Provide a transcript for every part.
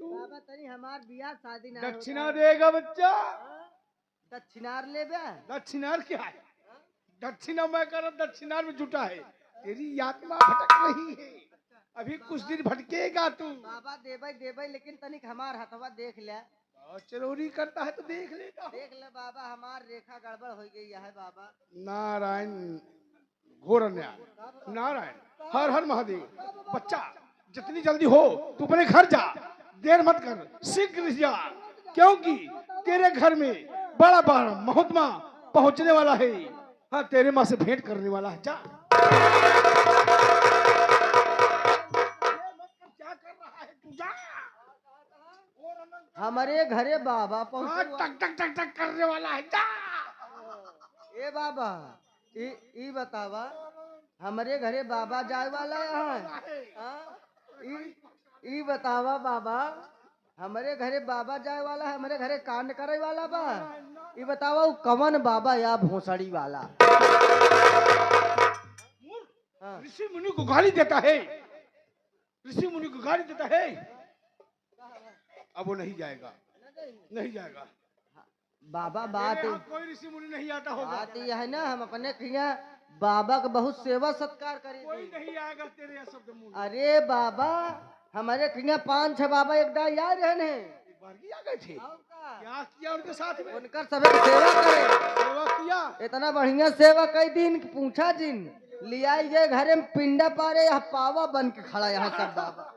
तू? बाबा तनी हमार बियाह शादी ना दक्षिणा देगा बच्चा? दक्षिणार ले बे। दक्षिणार क्या है? दक्षिणा मैं कर दक्षिणार में जुटा है। तेरी आत्मा भटक रही है, अभी कुछ दिन भटकेगा तू। बाबा देबै लेकिन तनिक हमार हथवा देख ले। चोरी करता है तो देख लेगा। देख ले बाबा, हमार रेखा गड़बड़ हो गई है बाबा। नारायण घोर अन्याय। नारायण हर हर महादेव। बच्चा जितनी जल्दी हो तू अपने घर जा, देर मत कर, शीघ्र जा, क्योंकि तेरे घर में बड़ा बड़ा महात्मा पहुंचने वाला है। हाँ, तेरे माँ से भेंट करने वाला है। जा। क्या कर रहा है तू? जा। हमारे घरे बाबा पहुंचे। टक टक टक टक करने वाला है। जा। ए बाबा, ई बतावा, हमारे घरे बाबा जाए वाला है। ई बतावा बाबा, हमारे घरे बाबा जाए वाला है, हमारे घरे कांड करे वाला बा। ई बतावा वो कवन बाबा या भोसड़ी वाला? ऋषि मुनि को गाली देता है, ऋषि मुनि को गाली देता है। अब वो नहीं जाएगा, नहीं जाएगा बाबा। बात कोई ऋषि मुनि नहीं आता होगा। बात यह है ना, हम अपने यहाँ बाबा का बहुत सेवा सत्कार करें। कोई नहीं आएगा तेरे यहाँ शब्द मुंह। अरे बाबा, हमारे यहाँ 5-6 बाबा एक दाई आ रहे हैं। एक बार की आ गए थे। क्या किया उनके साथ में? उनका सब सेवा करे। सेवा किया। इतना बढ़िया सेवा कई दिन पूछा जिन लिया ये घरे में पिंडा पारे यहाँ पावा बन के खड़ा यहाँ सब बाबा।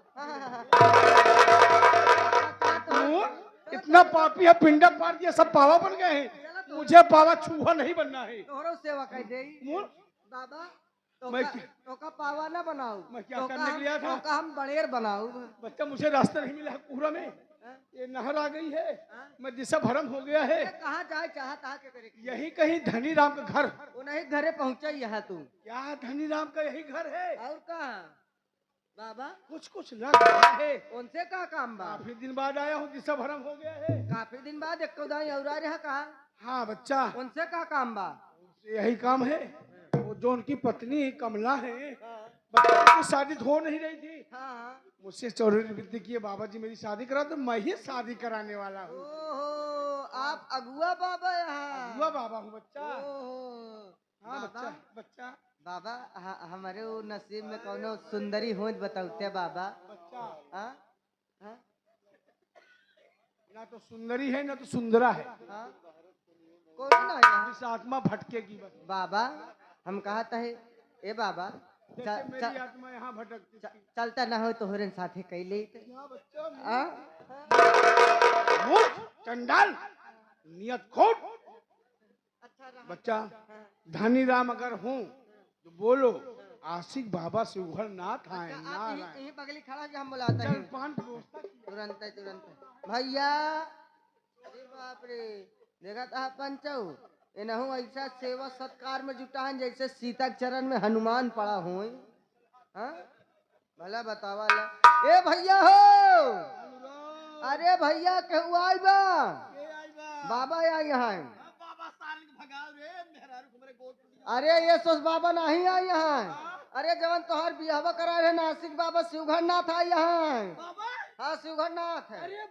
इतना पापी है, पिंडा पार दिया, सब पावा बन गए हैं। मुझे पावा छूहा नहीं बनना है। तोहरो सेवा कर दे बाबा। तो का पावा ना बनाऊ, मैं क्या करने के लिए था? तो का हम बड़ेर बनाऊ। बच्चा मुझे रास्ता नहीं मिला है पूरा में। ये नहर आ गई है, मैं दिशा भरम हो गया है। कहाँ जाए चाहता के करे? यही कहीं धनी राम का घर। वो नहीं घरे पहुँचा यहाँ तू? क्या धनी राम का यही घर है? और कहाँ बाबा? कुछ लग रहा है। उनसे का काम बा? काफी दिन बाद आया हूँ, दिशा भरम हो गया है। काफी दिन बाद एक दाई और आ रहा कहा? हाँ बच्चा, उनसे का काम बा? यही काम है। वो जो उनकी पत्नी कमला है, बच्चा की शादी हो नहीं रही थी। मुझसे चोरी विद्या किए बाबा जी मेरी शादी करा, तो मैं ही शादी कराने वाला हूँ। ओहो, आप अगुआ बाबा यहाँ? अगुआ बाबा हूँ बच्चा। हाँ बाबा, बच्चा बाबा हमारे वो नसीब में कौनो सुंदरी हो बताते बाबा। बच्चा ना तो सुंदरी है ना तो सुंदरा है। कोई ना, इस आत्मा भटकेगी बस। बाबा हम कहता है ए बाबा, मेरी आत्मा यहाँ भटकती। चलता ना हो तो होरन साथे कैले। चंडाल नियत खोट। बच्चा धनी राम अगर हूँ तो बोलो, आशिक बाबा से उघर नाथ आए। यही बगली खड़ा के हम बुलाते हैं। तुरंत भैया। अरे बाप रे, देखा था पंचौ इनहू ऐसा सेवा सत्कार में जुटा है जैसे सीता के चरण में हनुमान पड़ा हो। भला बतावा ला। ए भैया हो, अरे भैया कहू आई बा? बाबा यहाँ। अरे ये सोच बाबा नहीं आई यहाँ। अरे जवन तोहर बिहावा करा रहे नासिक बाबा शिवघर नाथ आई यहाँ। हाँ शिवघर नाथ है। अरे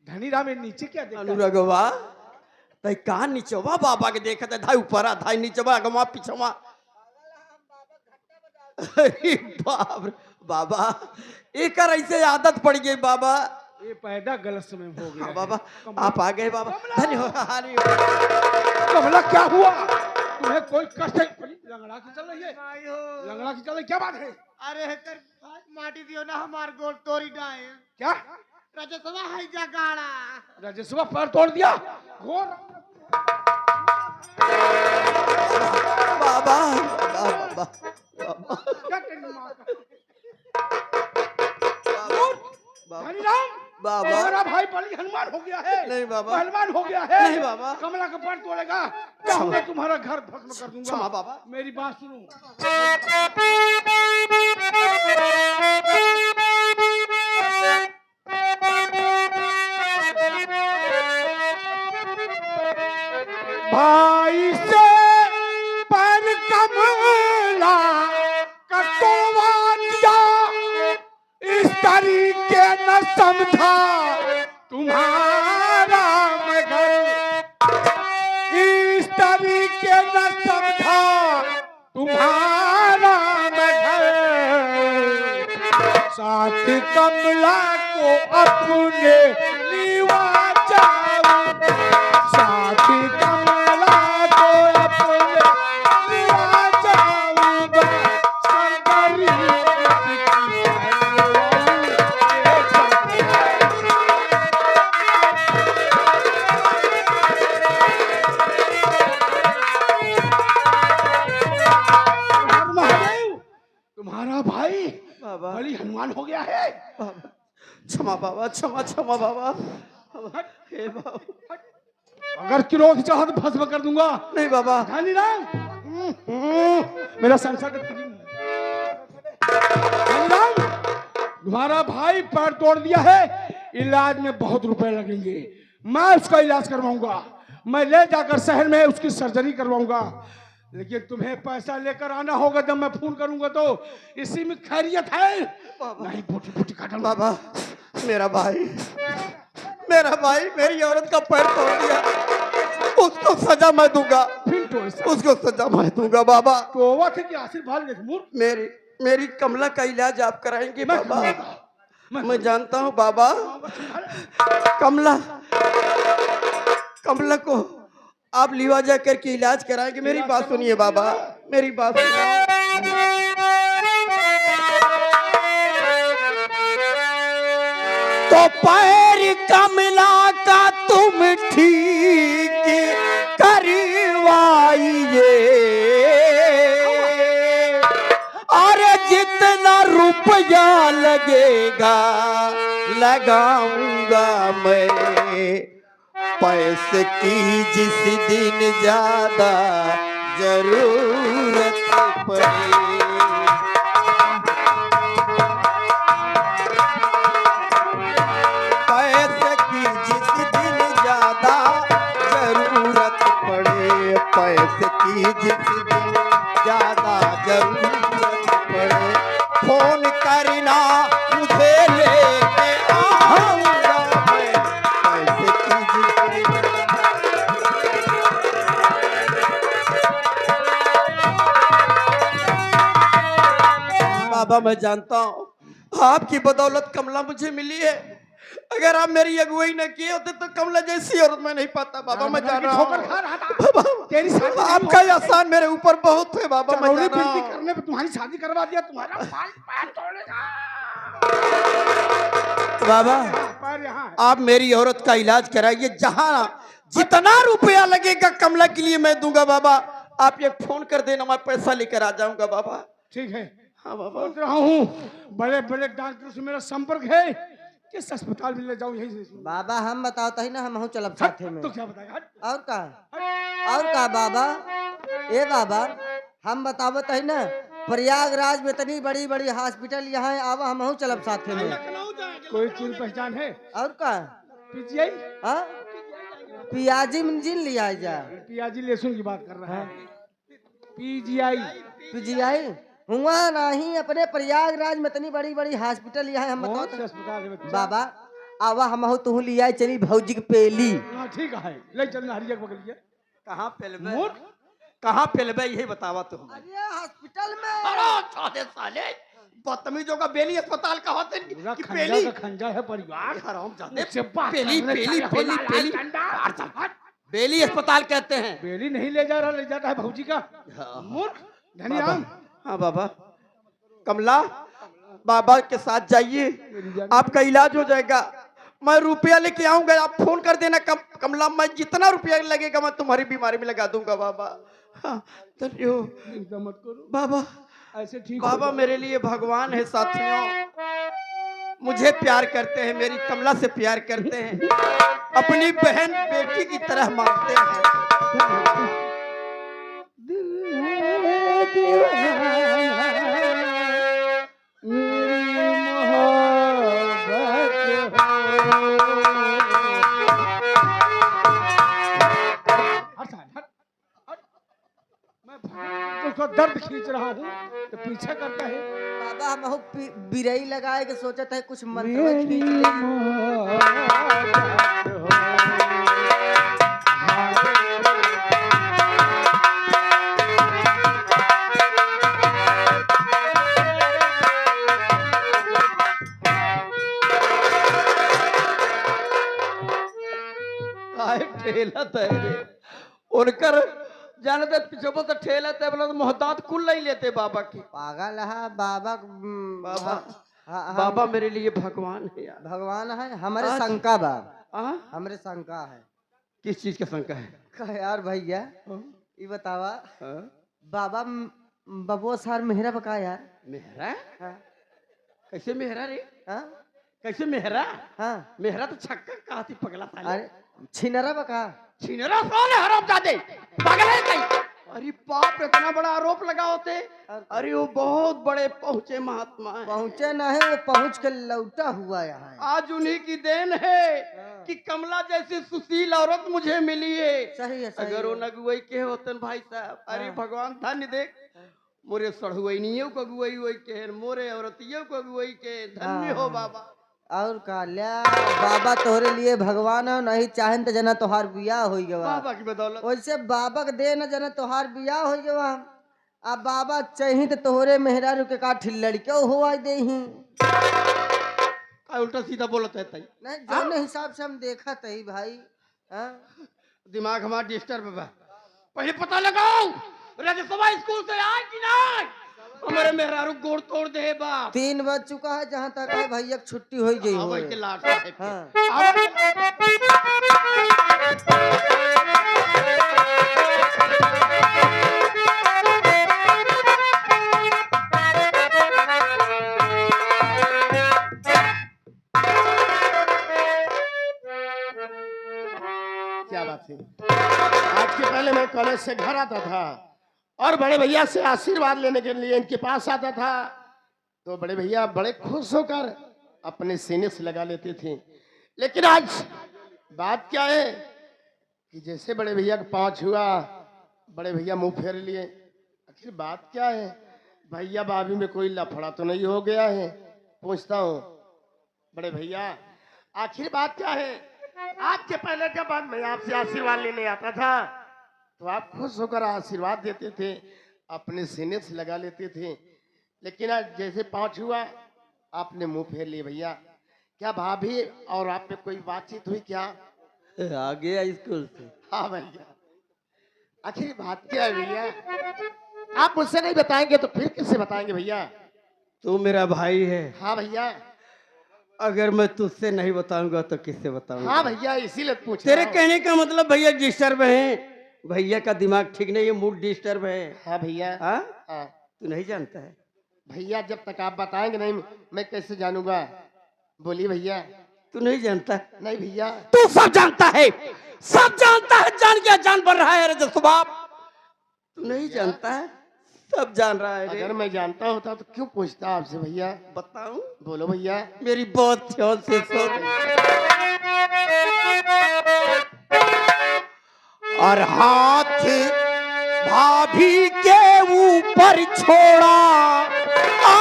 धनी राम नीचे क्या देखा? अनुरगवा तय का नीचवा बाबा के देखत है, धाई ऊपर धाई नीचवा अगवा पिछवा। अरे बाप रे बाबा, एक ऐसे आदत पड़ गई बाबा। ये पैदा गलत समय हो गया। हाँ बाबा, आप आ गए बाबा। धन्यवाद। कमला क्या हुआ? तुम्हें कोई कष्ट है? लंगड़ा की चल रही है? लंगड़ा की चल रही, क्या बात है? अरे माटी दियो ना, हमार गोड़ तोड़ी डाए। क्या राजसभा है जगाड़ा? राजसभा पैर तोड़ दिया? घोर बाबा बाबा बाबा, मेरा भाई बलि हनुमान हो गया है। नहीं बाबा, पहलवान हो गया है। नहीं बाबा, कमला का पैर तोड़ेगा, चाहूंगा तुम्हारा घर भस्म कर दूंगा। क्षमा बाबा। मेरी बात सुनो। भाई से पर कमला कटवा दिया, इस तरीके न समझा तुम्हारा मगर, इस तरीके न समझा तुम्हारा मगर, साथ कमला को अपने लीवा जाऊं, साथ कमला को अपने लीवा जाऊंगा, सरकारी महादेव, तुम्हारा भाई बाबा बड़ी हनुमान हो गया है। बाबा क्षमा बाबा, क्षमा क्षमा बाबा। हे बाबा अगर क्रोध चाहो तो भस्म कर दूंगा। नहीं बाबा। ध्यान राम, मेरा संसार राम, तुम्हारा भाई पैर तोड़ दिया है, इलाज में बहुत रुपए लगेंगे, मैं उसका इलाज करवाऊंगा, मैं ले जाकर शहर में उसकी सर्जरी करवाऊंगा, लेकिन तुम्हें पैसा लेकर आना होगा। जब मैं फोन करूंगा तो इसी में खैरियत है, नहीं बूटी बूटी काट बाबा मेरा भाई मेरी औरत का पैर तोड़ दिया, उसको सजा मैं दूंगा, फिर तो उसको सजा मैं दूंगा बाबा। तोबा थे कि आशीर्वाद ले मूर्ख। मेरी कमला का इलाज आप कराएंगे मैं बाबा? करूंगा। मैं जानता हूँ बाबा। कमला को आप लिवा जा करके इलाज कराएंगे। मेरी बात सुनिए बाबा, मेरी बात सुनिए। तो पैर कमला का तुम ठीक करवाइए, अरे जितना रुपया लगेगा लगाऊंगा मैं, पैसे की जिस दिन ज्यादा जरूरत पड़े, पैसे की जिस दिन ज्यादा जरूरत पड़े, पैसे की जिस दिन ज्यादा जरूरत पड़े, फोन करना मुझे लेके आऊंगा मैं, पैसे की जिस दिन। बाबा मैं जानता हूँ आपकी बदौलत कमला मुझे मिली है, अगर आप मेरी अगुवाई न किए होते तो कमला जैसी औरत मैं नहीं पाता बाबा। मैं जान रहा हूँ बाबा, तेरी शादी आपका एहसान मेरे ऊपर बहुत है बाबा। मैं चरौली जान रहा बिनती हूँ। करने पे तुम्हारी शादी करवा दिया, तुम्हारा पैर तोड़ेगा। बाबा पैर यहाँ है। आप मेरी औरत का इलाज कराइए, जहाँ जितना रुपया लगेगा कमला के लिए मैं दूंगा बाबा। आप एक फोन कर देना, मैं पैसा लेकर आ जाऊंगा बाबा। ठीक है, हाँ बाबा। सोच रहा हूँ बड़े बड़े डॉक्टर से मेरा संपर्क है, किस अस्पताल में ले जाऊँ यही से। बाबा हम बताओ ही ना, हम चलब साथे में। तो क्या बताया? और का बाबा, ए बाबा हम बतावत है ना, प्रयागराज में इतनी बड़ी बड़ी हॉस्पिटल यहाँ है, आवा हम चलब साथे में। कोई चीज पहचान है? और का पीजीआई, हाँ? पियाजी मंजिल लिया जा, पियाजी लहसुन की बात कर रहा है। पीजीआई, पीजीआई हुआ नहीं, अपने प्रयागराज में इतनी बड़ी बड़ी हॉस्पिटल यहाँ है, हम कौन से बताओ अस्पताल है बच्चा? बाबा। आवा हम तू लिया चली भौजी के पेली। हाँ ठीक है, ले चलना हरिया के बगलिया। कहाँ पेलबे? मूर्ख, कहाँ पेलबे यही बतावा तुम। अरे हॉस्पिटल में। अरे साले बदतमीजों का बेली अस्पताल का होते पूरा कि खंजा पेली का खंजा है परिवार। हराम जाते। मुझसे बात पेली करने पेली का पेली होला पेली डंडा। हट। बेली अस्पताल कहते हैं। बेली नहीं ले जा रहा, ले जाता है भौजी का। मूर्ख, धनीराम। हाँ बाबा। कमला बाबा के साथ जाइए, आपका इलाज हो जाएगा। मैं रुपया लेके आऊंगा, आप फोन कर देना कमला, मैं जितना रुपया लगेगा मैं तुम्हारी बीमारी में लगा दूंगा बाबा। हाँ, चिंता मत करो बाबा। ऐसे ठीक बाबा मेरे लिए भगवान है साथियों, मुझे प्यार करते हैं, मेरी कमला से प्यार करते हैं, अपनी बहन बेटी की तरह मानते हैं। दिल है दीवाना, मेरी मोहब्बत हो। हट। उसका दर्द खींच रहा हूँ तो पीछा करता है। बाबा हम बिरई लगाए के सोचत है कुछ मंत्र मेरी खींच ले। काहे ठेला तैरे उनकर जानते पीछे तो ठेला तय बोला तो मोहतात कुल नहीं लेते बाबा की। पागल है बाबा बाबा हाँ, बाबा मेरे लिए भगवान है यार। भगवान है हमारे आज- शंका बा। हाँ? हमरे शंका है किस चीज का शंका है? कह यार भैया ये बतावा हाँ? बाबा बबुआ सार मेहरा बका यार। मेहरा? हाँ कैसे मेहरा रे? हाँ कैसे मेहरा? हाँ मेहरा तो छक्का कहा थी पगला साले। अरे छिनरा बका। छिनरा साले हराम जादे पागल है कहीं। अरे बाप रे, इतना बड़ा आरोप लगा होते। अरे वो बहुत बड़े पहुंचे महात्मा है। पहुंचे ना है वो पहुंच के लौटा हुआ यहाँ। आज उन्हीं की देन है कि कमला जैसी सुशील औरत मुझे मिली है। सही है सही अगर वो है। नगुवई के होतन भाई साहब, अरे भगवान धन्य देख मोरे सढ़ुवैनियों को अगुवई वही के, मोरे औरतियों को अगुवई के, धन्य हो बाबा। और काल्या बाबा तोहरे लिए भगवान है, नहीं चाहे तो जना तोहार बियाह हो गवा। बाबा की बदौलत वैसे बाबा के दे न जना तोहार बियाह हो गवा। अब बाबा चाही तो तोहरे मेहरारू के का लड़के हुआ दे ही। का उल्टा सीधा बोलत है तई। नहीं जौने हिसाब से हम देखा तही भाई। हाँ दिमाग हमारा डिस्टर्ब बा। पहले पता लगाओ राजसभा स्कूल से आए कि नहीं। हमारे मेहरारू गोड़ तोड़ दे बाप। 3 बज चुका है जहाँ तक है भैया छुट्टी हो गई हो। आवई के लाट साहब के। हाँ आवई के लाट। क्या बात है। आज के पहले मैं कॉलेज से घर आता था और बड़े भैया से आशीर्वाद लेने के लिए इनके पास आता था, तो बड़े भैया बड़े खुश होकर अपने सीने से लगा लेते थे। लेकिन आज बात क्या है कि जैसे बड़े भैया का पाँव छुआ, बड़े भैया मुंह फेर लिए। आखिर बात क्या है? भैया भाभी में कोई लफड़ा तो नहीं हो गया है? पूछता हूँ बड़े भैया, आखिर बात क्या है? आज के पहले जब मैं आपसे आशीर्वाद लेने आता था तो आप खुश होकर आशीर्वाद देते थे, अपने सीने से लगा लेते थे। लेकिन आज जैसे पाँच हुआ आपने मुंह फेर लिए। भैया क्या भाभी और आप में कोई बातचीत हुई क्या? आ गया स्कूल से। हाँ भैया, आखिर बात क्या है भैया? आप मुझसे नहीं बताएंगे तो फिर किससे बताएंगे भैया? तू मेरा भाई है, हाँ भैया। अगर मैं तुझसे नहीं बताऊंगा तो किससे बताऊंगा? हाँ भैया, इसीलिए पूछ तेरे रहा हूँ। कहने का मतलब भैया डिस्टर्ब है। भैया का दिमाग ठीक नहीं है, मूड डिस्टर्ब है। हाँ भैया। हाँ? हाँ तू नहीं जानता है? भैया, जब तक आप बताएंगे नहीं मैं कैसे जानूंगा? बोलिए भैया। तू नहीं जानता है? नहीं भैया। तू सब जानता है, सब जानता है, जान क्या जान बन रहा है रे जसबाब। तू नहीं जानता है, सब जान रहा है रे। अगर मैं जानता होता तो क्यों पूछता आपसे भैया? बताऊं? बोलो भैया। मेरी बहुत ध्यान से सुन। और हाथ भाभी के ऊपर छोड़ा, आ,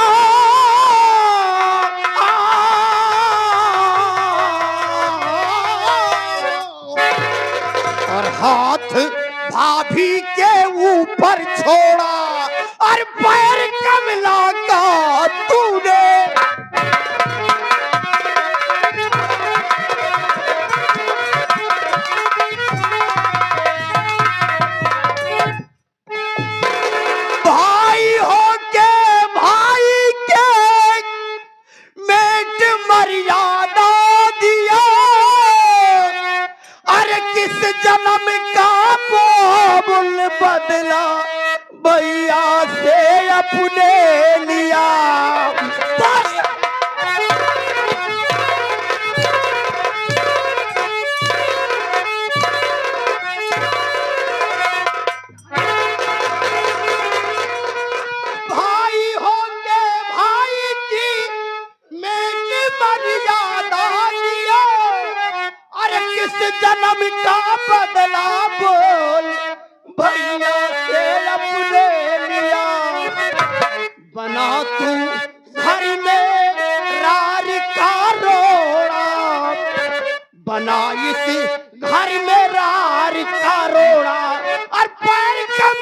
आ, और हाथ भाभी के ऊपर छोड़ा, और पैर कमला का तूने। भाई हो के भाई के मेट मर्यादा दिया, अरे किस जन्म का बोल बदला भैया से अपने लिया। बस भाई होके भाई की मेट मर्यादा दिया, अरे किस जन्म का बदला बोल भैया से अपने लिए।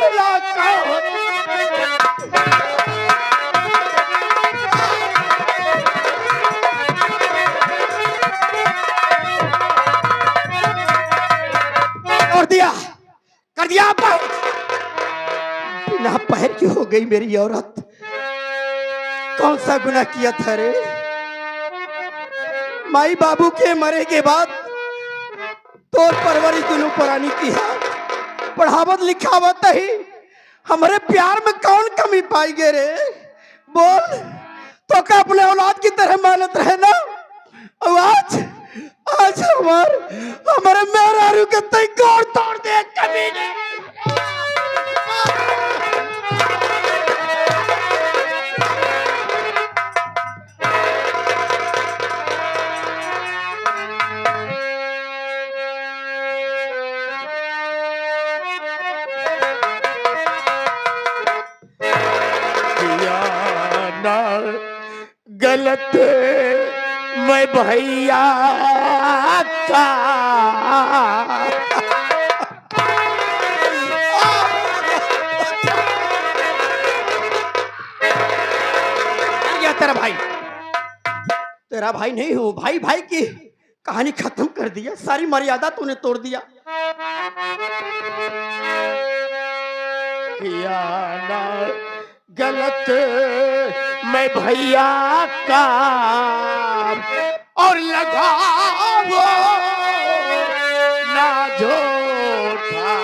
भला कौन। कर दिया, कर दिया पर बिना पैर की हो गई मेरी औरत। कौन सा गुनाह किया था रे? माई बाबू के मरे के बाद तो परवरिश दोनों पुरानी की है, पढ़ावत लिखावत ही हमारे प्यार में कौन कमी पाई गए रे? बोल तो क्या अपने औलाद की तरह मेहनत रहे ना। और आज हमारे मेहरारू के तई गोड़ तोड़ दे कभी नहीं। गलत मैं भैया का या तेरा भाई, तेरा भाई नहीं हूं। भाई भाई की कहानी खत्म कर दिया, सारी मर्यादा तूने तोड़ दिया। किया ना गलत मैं भैया का और लगा वो ना झूठा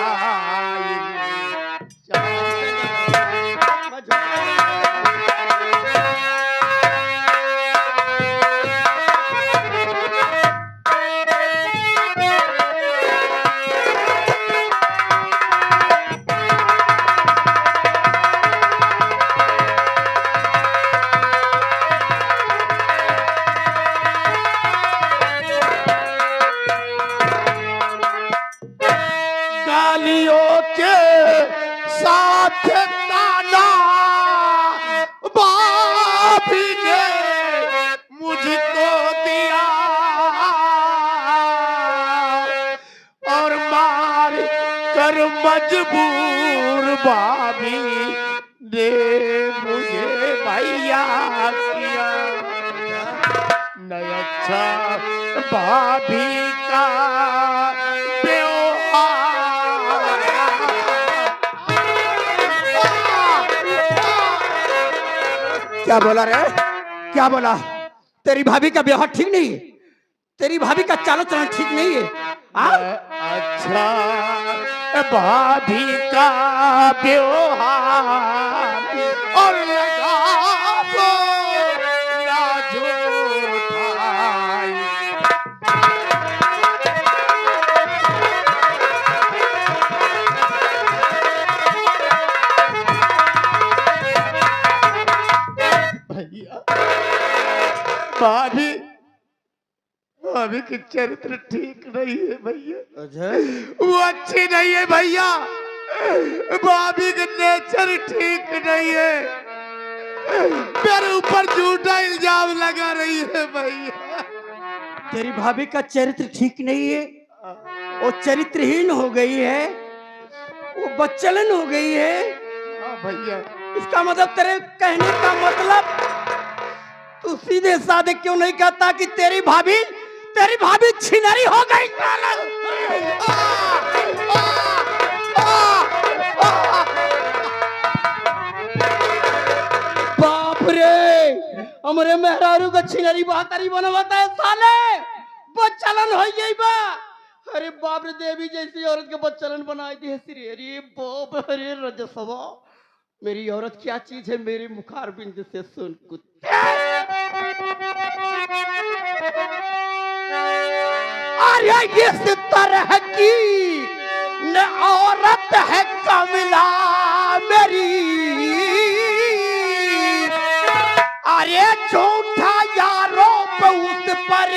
गालियों के साथ ताना बापी ने मुझको दिया और मार कर मजबूर भाभी ने मुझे भैया किया। न अच्छा भाभी का क्या बोला रे? क्या बोला? तेरी भाभी का व्यवहार ठीक नहीं है, तेरी भाभी का चाल चलन ठीक नहीं है। अच्छा भाभी का व्यवहार और लगा वो ना झूठा। भैया भाभी, भाभी की चरित्र ठीक नहीं है भैया। वो अच्छी नहीं है भैया, भाभी का नेचर ठीक नहीं है। मेरे ऊपर झूठा इल्जाम लगा रही है भैया। तेरी भाभी का चरित्र ठीक नहीं है, वो चरित्रहीन हो गई है, वो बच्चलन हो गई है। भैया इसका मतलब, तेरे कहने का मतलब तू सीधे साधे क्यों नहीं कहता कि तेरी भाभी छिनरी हो गई? बाप रे, हमारे मेहरारू का छिनरी बहतरी बनवाता है साले, बच्चलन हो गई बा। अरे बाप रे, देवी जैसी औरत के बच्चलन बनाई दी है। अरे बाप, अरे रजसवा, मेरी औरत क्या चीज है? मेरे मुखार बिंद से सुन कुत्ते। अरे इस तरह की न औरत है कमला मेरी, अरे झूठा यारों पे उस पर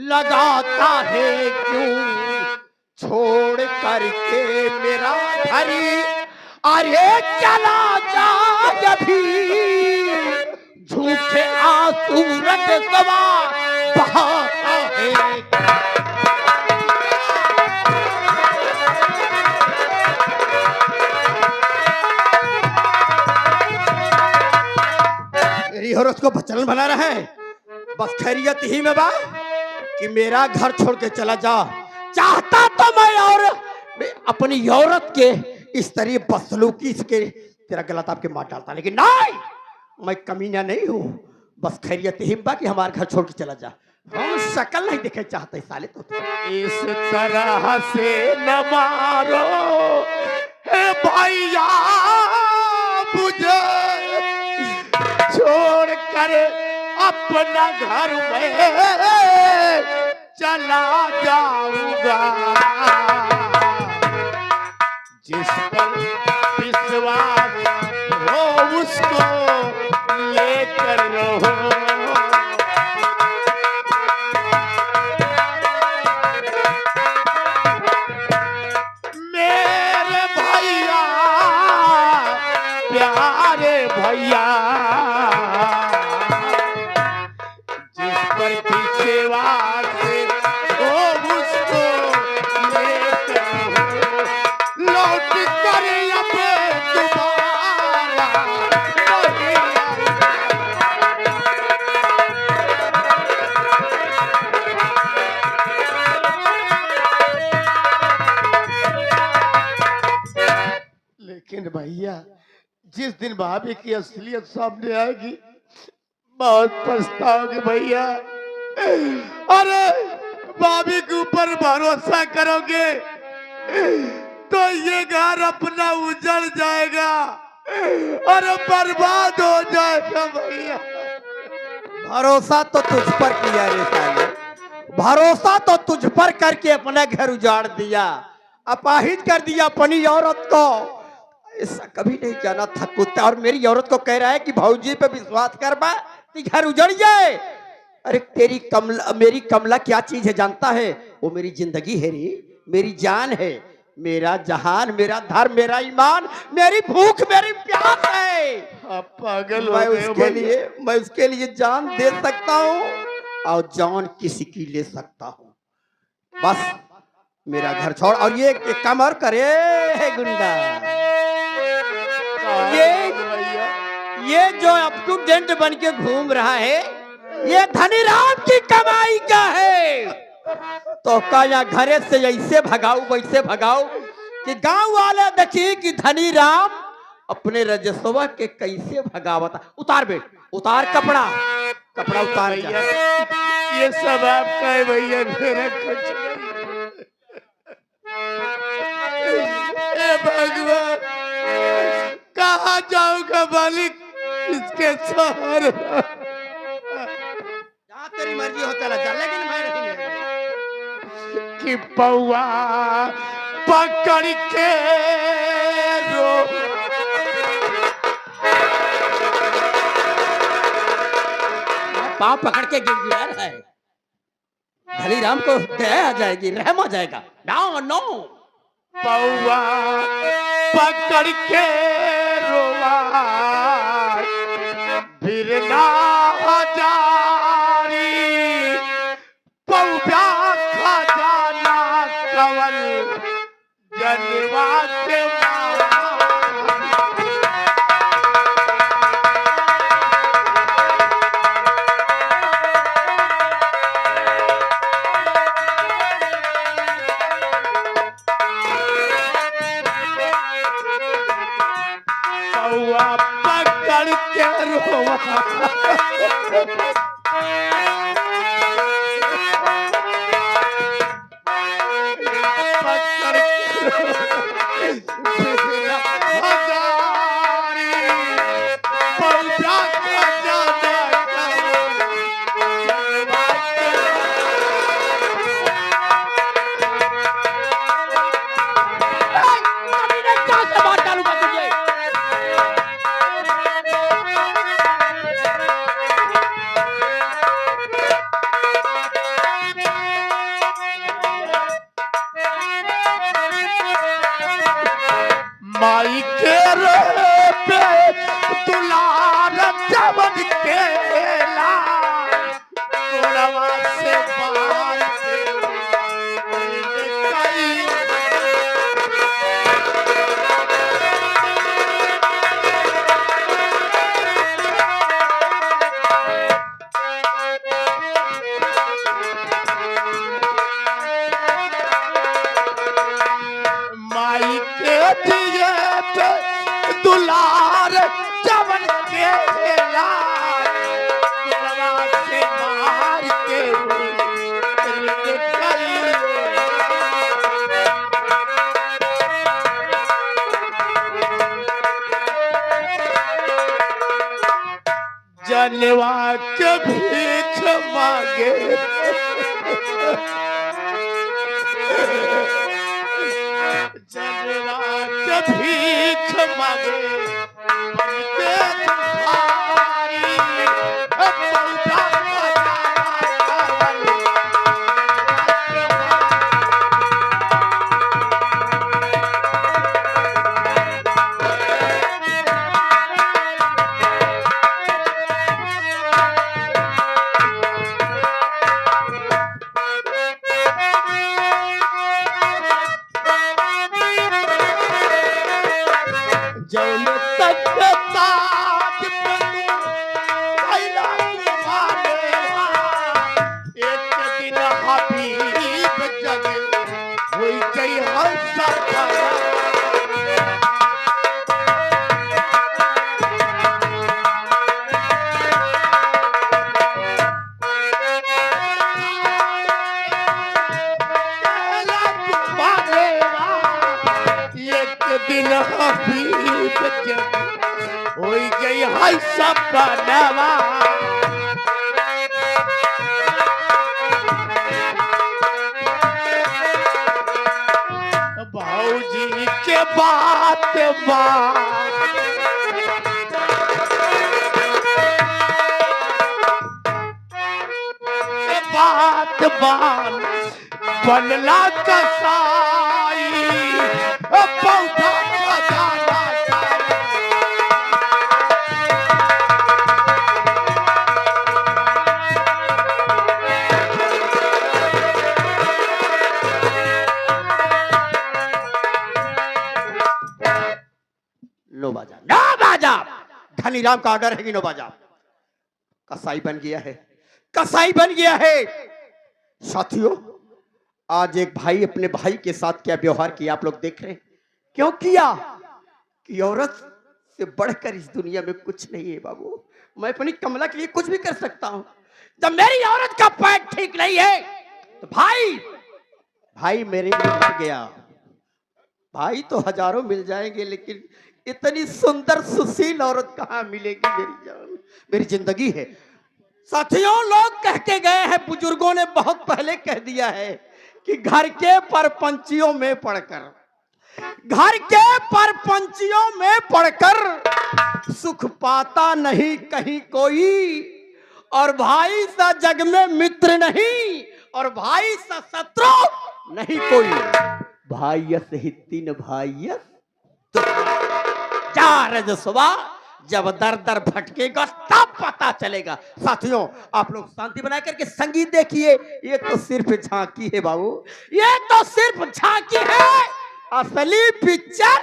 लगाता है क्यों, छोड़ करके मेरा हरी अरे चला जा भी, झूठे आंसू रट सवा बहाता है। मेरी औरत को बचलन बना रहा है। बस खैरियत ही में बा कि मेरा घर छोड़ के चला जा। चाहता तो मैं अपनी औरत के इस तरह बदसलूकी के तेरा गला ताप के मार डालता, लेकिन नहीं, मैं कमीना नहीं हूँ। बस खैरियत ही में बा कि हमारे घर छोड़ के चला जा। हम शक्ल नहीं देखे चाहते साले तो। इस तरह से न मारो हे भैया मुझे, छोड़ कर अपना घर में चला जाऊंगा। जिस पर विश्वास हो उसको लेकर रहो। मेरे भैया प्यारे भैया, जिस पर विश्वास हो उसको लेकर रहो। लौट कर अब दोबारा नहीं आऊंगा। लेकिन भैया जिस दिन भाभी की असलियत सामने आएगी बहुत पछताओगे भैया। अरे भाभी के ऊपर भरोसा करोगे तो ये घर अपना उजड़ जाएगा और बर्बाद हो जाएगा भैया। भरोसा तो तुझ पर किया रे साले, भरोसा तो तुझ पर करके अपना घर उजाड़ दिया, अपाहिज कर दिया अपनी औरत को। ऐसा कभी नहीं जाना था कुत्ता। और मेरी औरत को कह रहा है कि भौजी पे विश्वास कर बा कि घर उजड़ जाए। अरे तेरी कमला, मेरी कमला क्या चीज है जानता है? वो मेरी जिंदगी है रे, मेरी जान है, मेरा जहान, मेरा धर्म, मेरा ईमान, मेरी भूख, मेरी प्यास है। आप पागल हो मैं गए उसके लिए जान दे सकता हूँ और जान किसी की ले सकता हूँ। बस मेरा घर छोड़। और ये एक काम और करे है गुंडा, ये जो अप टू डेट बन के घूम रहा है ये धनीराम की कमाई का है। तो का यहाँ घरे से ऐसे भगाऊ वैसे भगाऊ कि गांव वाले देखिए कि धनीराम अपने रजस्वा के कैसे भगावता। उतार बेट, उतार कपड़ा, कपड़ा उतार जा। ये सब आपका है भैया, मेरा कुछ नहीं। ए भगवान कहाँ जाऊंगा मालिक, इसके सहारे। जहाँ तेरी मर्जी हो चला जा, लेकिन मैं नहीं ले। कि पौआ पकड़ के रो, पाँव पकड़ के गिड़गिड़ा रहा है। धनीराम को दया आ जाएगी, रहम आ जाएगा। नो नो, पौआ पकड़ के रोवा फिर ना जारी, पौआ खजाना कवल जनवा के पकड़ के रोवा माई के रे पे दुलार जवन केला, तोड़वा से बाहर दिए पे दुलार जवन के लाल दिलवा से मार के जनवा के भीख मांगे जनवा के भीख मांगे बनके तुम्हारी पौधा जौन तक ताज पनु कैला मानेवा एक दिन हबीब जग होई गई हर सफर एक दिन हबीब जग होई गई है सपनवा भौजी के बात बात बान बनला कसाई पौधा खजाना लो बाजा ना बाजा। धनीराम का ऑर्डर है कि नो बाजा। कसाई बन गया है, कसाई बन गया है। साथियों, आज एक भाई अपने भाई के साथ क्या व्यवहार किया आप लोग देख रहे हैं। क्यों किया कि औरत से बढ़कर इस दुनिया में कुछ नहीं है बाबू। मैं अपनी कमला के लिए कुछ भी कर सकता हूं। जब मेरी औरत का पैर ठीक नहीं है तो भाई मेरे लिए मर गया। भाई तो हजारों मिल जाएंगे लेकिन इतनी सुंदर सुशील औरत कहां मिलेगी मेरी जान, मेरी जिंदगी है। साथियों, लोग कह के गए हैं, बुजुर्गों ने बहुत पहले कह दिया है कि घर के परपंचियों में पढ़कर, घर के परपंचियों में पढ़कर सुख पाता नहीं कहीं कोई, और भाई सा जग में मित्र नहीं और भाई सा शत्रु नहीं कोई। भाइयस ही तीन भाइयस तो चार जसवा, जब दर दर भटकेगा तब पता चलेगा। साथियों, आप लोग शांति बना करके संगीत देखिए। ये तो सिर्फ झांकी है बाबू, ये तो सिर्फ झांकी है, असली पिक्चर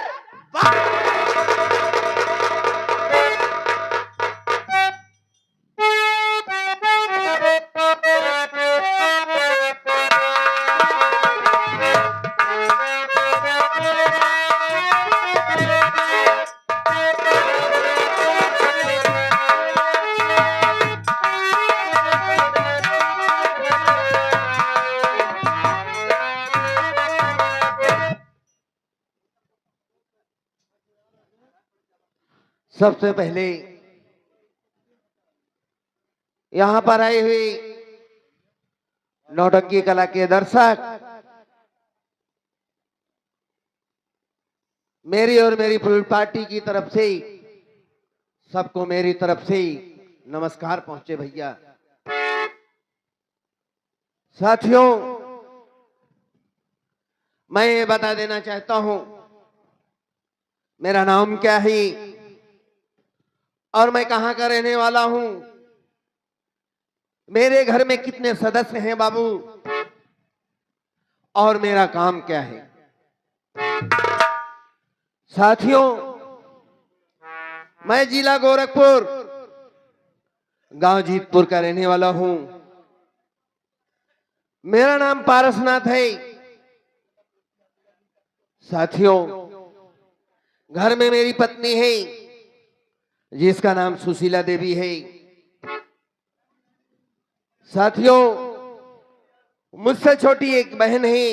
सबसे पहले यहां पर आए हुए नौटंकी कला के दर्शक, मेरी और मेरी फुल पार्टी की तरफ से सबको मेरी तरफ से नमस्कार पहुंचे भैया। साथियों, मैं ये बता देना चाहता हूं मेरा नाम क्या है और मैं कहां का रहने वाला हूं, मेरे घर में कितने सदस्य हैं बाबू, और मेरा काम क्या है। साथियों, मैं जिला गोरखपुर, गांव जीतपुर का रहने वाला हूं। मेरा नाम पारसनाथ है। साथियों, घर में मेरी पत्नी है जिसका नाम सुशीला देवी है। साथियों, मुझसे छोटी एक बहन है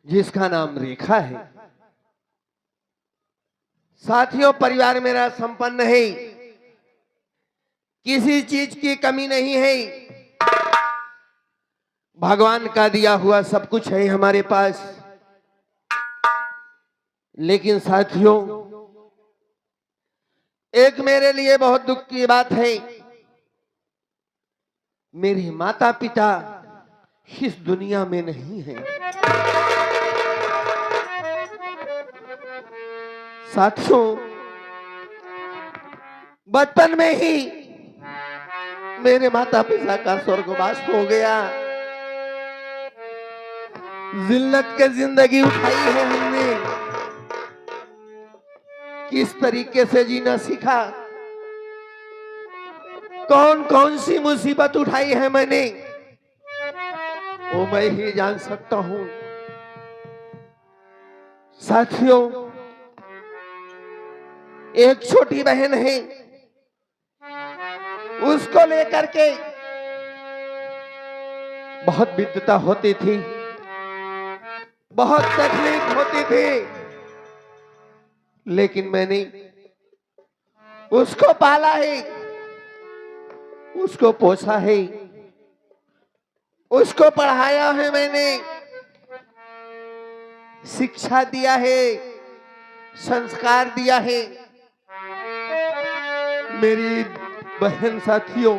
जिसका नाम रेखा है। साथियों, परिवार मेरा संपन्न है, किसी चीज की कमी नहीं है। भगवान का दिया हुआ सब कुछ है हमारे पास। लेकिन साथियों, एक मेरे लिए बहुत दुख की बात है, मेरे माता पिता इस दुनिया में नहीं है। साथियों, बचपन में ही मेरे माता पिता का स्वर्गवास हो गया। जिल्लत के जिंदगी उठाई है हमने, किस तरीके से जीना सीखा, कौन कौन सी मुसीबत उठाई है मैंने, वो मैं ही जान सकता हूं। साथियों, एक छोटी बहन है, उसको लेकर के बहुत विद्वता होती थी, बहुत तकलीफ होती थी, लेकिन मैंने उसको पाला है, उसको पोसा है, उसको पढ़ाया है, मैंने शिक्षा दिया है, संस्कार दिया है। मेरी बहन साथियों,